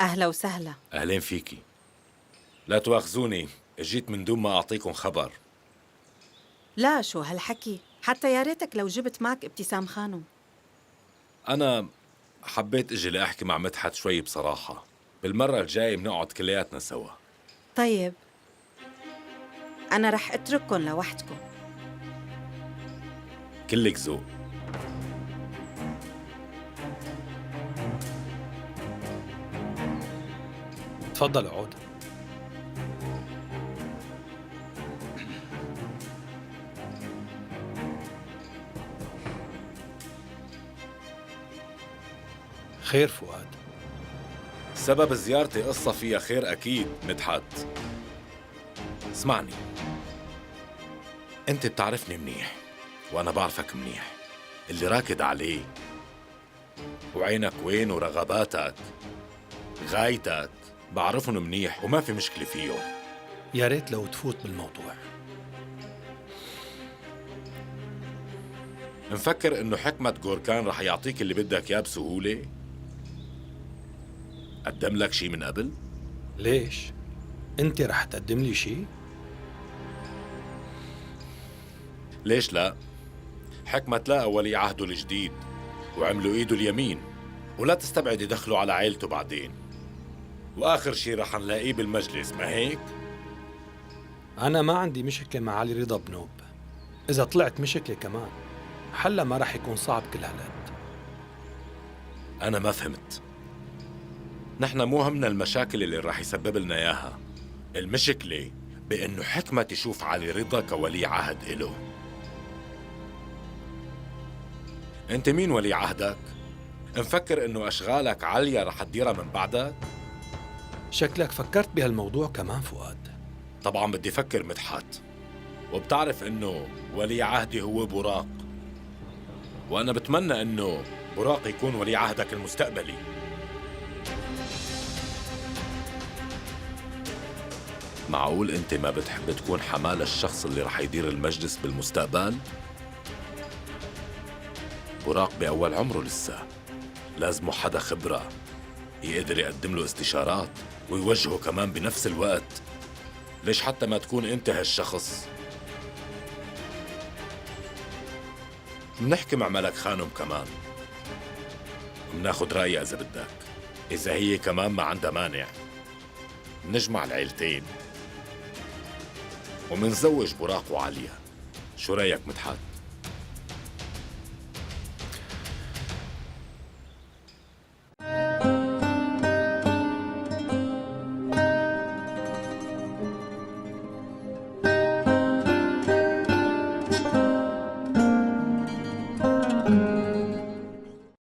أهلا وسهلا. أهلين فيكي. لا تواخذوني، جيت من دون ما أعطيكم خبر. لا شو هالحكي، حتى يا ريتك لو جبت معك ابتسام خانم. أنا حبيت أجي لأحكي مع مدحت شوي بصراحة. بالمرة الجاية بنقعد كلياتنا سوا. طيب أنا رح أترككن لوحدكم. كلك ذوق. تفضل اقعد. خير فؤاد؟ سبب زيارتي قصة فيها خير أكيد مدحت. اسمعني، أنت بتعرفني منيح وأنا بعرفك منيح. اللي راكد عليه وعينك وين ورغباتك غايتك بعرفهم منيح وما في مشكلة فيهم. يا ريت لو تفوت بالموضوع. مفكر إنه حكمة جوركان رح يعطيك اللي بدك إياه بسهولة؟ قدم لك شي من قبل؟ ليش؟ انت رح تقدم لي شيء؟ ليش لا؟ حكمة لقى ولي عهده الجديد وعملوا ايده اليمين، ولا تستبعد يدخلوا على عيلته بعدين، واخر شي رح نلاقيه بالمجلس، ما هيك؟ انا ما عندي مشكلة مع علي رضا بنوب. اذا طلعت مشكلة كمان حلا ما رح يكون صعب كل هالقد. انا ما فهمت. نحن مو همنا المشاكل اللي رح يسبب لنا اياها، المشكلة بانه حكمة تشوف علي رضا كولي عهد إله. انت مين ولي عهدك؟ مفكر انه اشغالك عالية رح تديرها من بعدك؟ شكلك فكرت بهالموضوع كمان فؤاد. طبعا بدي فكر مدحت، وبتعرف انه ولي عهدي هو براق، وانا بتمنى انه براق يكون ولي عهدك المستقبلي. معقول انت ما بتحب تكون حمال الشخص اللي رح يدير المجلس بالمستقبل؟ براق بأول عمره لسه، لازمه حدا خبرة يقدر يقدم له استشارات ويوجهه كمان بنفس الوقت. ليش حتى ما تكون انت هالشخص؟ منحكي مع ملك خانم كمان، مناخد رأيها إذا بدك. إذا هي كمان ما عندها مانع نجمع العيلتين ومنزوج براق وعليا. شو رأيك مدحت؟